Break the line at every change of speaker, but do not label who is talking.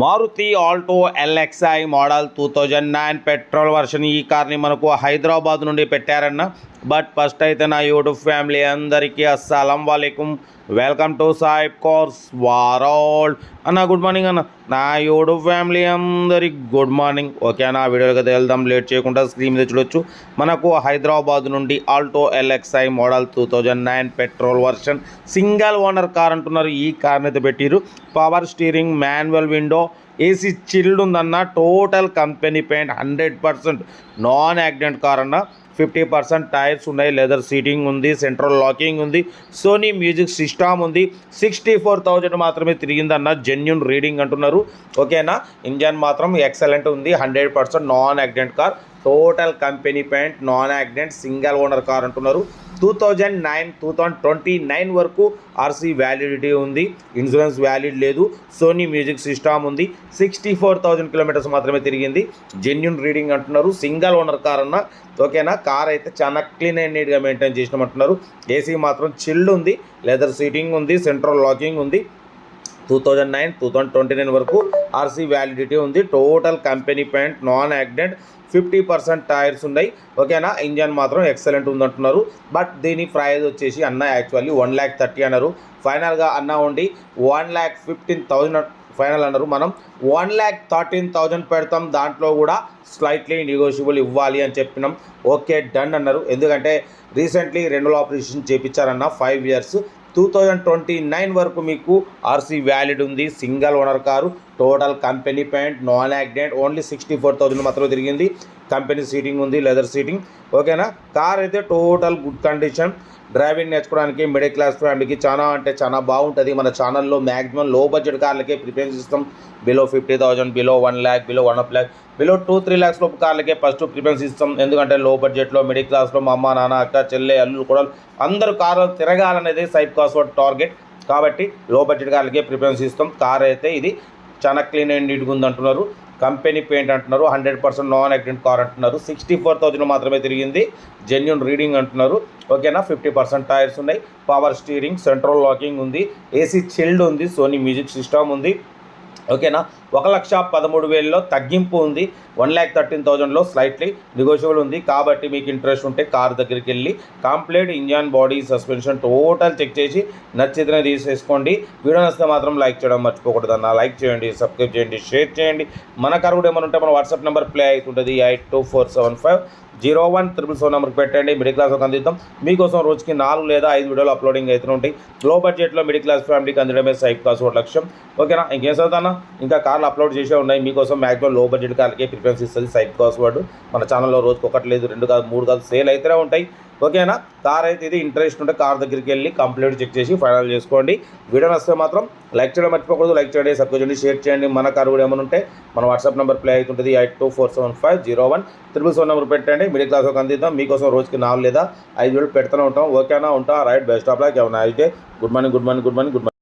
Maruti Alto LXI model 2009 petrol version ఈ కార్ని మనకు హైదరాబాద్ నుండి పెట్టారన్న. బట్ ఫస్ట్ అయితే నా యూట్యూబ్ ఫ్యామిలీ అందరికీ అస్సలం వాలేకుమ్, వెల్కమ్ టు సాయిబ్ కార్స్ వరల్డ్ అన్న. గుడ్ మార్నింగ్ అన్న. నా యూట్యూబ్ ఫ్యామిలీ అందరికి గుడ్ మార్నింగ్. ఓకే అన్న, వీడియోకి అయితే వెళ్దాం. లేట్ చేయకుండా స్క్రీన్ మీద చూడొచ్చు. మనకు హైదరాబాద్ నుండి Alto LXI model 2009 petrol version single owner car అంటున్నారు. ఈ కార్ని అయితే పెట్టిరు. Power steering, manual window, AC chilled ఉందన్న. Total company paint, 100% non accident car అన్న. 50% టైర్స్ ఉన్నాయి, లెదర్ సీటింగ్ ఉంది, సెంట్రల్ లాకింగ్ ఉంది, సోనీ మ్యూజిక్ సిస్టమ్ ఉంది. 64,000 మాత్రమే తిరిగిందన్న. జెన్యున్ రీడింగ్ అంటున్నారు. ఓకేనా. ఇంజన్ మాత్రం ఎక్సలెంట్ ఉంది, 100% non accident car. Total company paint, non accident, single owner car అంటున్నారు. 2029 వరకు ఆర్సీ వ్యాలిడిటీ ఉంది, ఇన్సూరెన్స్ వ్యాలిడ్ లేదు, సోనీ మ్యూజిక్ సిస్టమ్ ఉంది. 64,000 కిలోమీటర్స్ మాత్రమే తిరిగింది. జెన్యున్ రీడింగ్ అంటున్నారు. సింగిల్ ఓనర్ కార్ అన్న. ఓకేనా. కార్ అయితే చాలా క్లీన్ అండ్ నీట్గా మెయింటైన్ చేసినామంటున్నారు. ఏసీ మాత్రం చిల్డ్ ఉంది, లెదర్ సీటింగ్ ఉంది, సెంట్రల్ లాకింగ్ ఉంది. 2029 వరకు ఆర్సీ వ్యాలిడిటీ ఉంది. Total company paint, non accident, 50% tyres ఉన్నాయి. ఓకేనా. ఇంజన్ మాత్రం ఎక్సలెంట్ ఉందంటున్నారు. బట్ దీని ప్రైస్ వచ్చేసి అన్న యాక్చువల్లీ 1,30,000 అన్నారు. ఫైనల్గా అన్న ఉండి 1,15,000 ఫైనల్ అన్నారు. మనం 1,13,000 పెడతాం. దాంట్లో కూడా స్లైట్లీ నెగోషియబుల్ ఇవ్వాలి అని చెప్పినాం. ఓకే డన్ అన్నారు. ఎందుకంటే రీసెంట్లీ రెన్యువల్ ఆపరేషన్ చేయించారన్న 5 ఇయర్స్. 2029 వరకు మీకు ఆర్సీ వ్యాలిడ్ ఉంది. Single owner car, total company paint, non accident, only 64,000 మాత్రమే తిరిగింది. కంపెనీ సీటింగ్ ఉంది, లెదర్ సీటింగ్. ఓకేనా. కార్ అయితే టోటల్ గుడ్ కండిషన్. డ్రైవింగ్ నేర్చుకోవడానికి మిడిల్ క్లాస్ ఫ్యామిలీకి చాలా అంటే చాలా బాగుంటుంది. మన ఛానల్లో మ్యాక్సిమం లో బడ్జెట్ కార్లకే ప్రిఫరెన్స్ ఇస్తాం. Below 50,000, below 1 lakh, below 1.5 lakh, below 2-3 lakhs లోపు కార్లకే ఫస్ట్ ప్రిఫరెన్స్ ఇస్తాం. ఎందుకంటే లో బడ్జెట్లో మిడిల్ క్లాస్లో మా అమ్మ, నాన్న, అక్క, చెల్లె, అల్లులు కూడా అందరూ కార్లు తిరగాలనేది సైడ్ కాస్ట్ టార్గెట్. కాబట్టి లో బడ్జెట్ కార్లకే ప్రిఫరెన్స్ ఇస్తాం. కార్ అయితే ఇది చాలా క్లీన్ అండ్ నీట్గా ఉంది అంటున్నారు. కంపెనీ పెయింట్ అంటున్నారు. 100% నాన్ యాక్సిడెంట్ కార్ అంటున్నారు. 64,000 మాత్రమే తిరిగింది. జెన్యున్ రీడింగ్ అంటున్నారు. ఓకేనా. 50% టైర్స్ ఉన్నాయి, పవర్ స్టీరింగ్, సెంట్రల్ లాకింగ్ ఉంది, ఏసీ చిల్డ్ ఉంది, సోనీ మ్యూజిక్ సిస్టమ్ ఉంది. ఓకేనా. 1,13,000లో తగ్గింపు ఉంది. 1,13,000లో స్లైట్లీ నెగోషియబుల్ ఉంది. కాబట్టి మీకు ఇంట్రెస్ట్ ఉంటే కార్ దగ్గరికి వెళ్ళి complete engine, body, suspension total check చేసి నచ్చితేనే తీసేసుకోండి. వీడియో నచ్చితే మాత్రం లైక్ చేయడం మర్చిపోకూడదు అన్న. లైక్ చేయండి, సబ్స్క్రైబ్ చేయండి, షేర్ చేయండి. మన కార్ కూడా ఏమైనా ఉంటే మన వాట్సాప్ నెంబర్ ప్లే అవుతుంటుంది. 8247501777 నెంబర్కి పెట్టండి. మిడిల్ క్లాస్ అందిద్దాం. మీకోసం రోజుకి 4 లేదా 5 వీడియోలు అప్లోడింగ్ అవుతూ ఉంటాయి. లో బడ్జెట్లో మిడిల్ క్లాస్ ఫ్యామిలీకి అందడమే సైబ్ కాస్ ఒక లక్ష్యం. ఓకేనా. ఇంకేం చదువుతానా, ఇంకా కార్లు అప్లోడ్ చేసే ఉన్నాయి. మీకోసం మ్యాక్సిమం లో బడ్జెట్ కార్లకే ప్రిఫరెన్స్ ఇస్తుంది సైబ్ కాస్ వర్డ్. మన ఛానల్లో రోజుకి 1 లేదు, 2 కాదు, 3 కాదు, సేల్ అయితేనే ఉంటాయి. ఓకేనా. కార్ అయితే ఇది ఇంట్రెస్ట్ ఉంటే కార్ దగ్గరికి వెళ్ళి కంప్లీట్ చెక్ చేసి ఫైనల్ చేసుకోండి. వీడియో నచ్చితే మాత్రం లైక్ చేయడం మర్చిపోకూడదు. లైక్ చేయండి, సబ్స్క్రైబ్ చేయండి, షేర్ చేయండి. మన కార్ కూడా ఏమైనా ఉంటే మన వాట్సాప్ నెంబర్ ప్లే అవుతుంటుంది. 8247501777 నెంబర్ పెట్టండి. మిడిల్ క్లాస్ ఒక అందిద్దాం. మీకోసం రోజుకి 4 లేదా 5 వీడియోలు పెడుతూనే ఉంటాం. ఓకేనా. ఉంటా. రైట్. Best of luck. ఏమన్నా అయితే గుడ్ మార్నింగ్.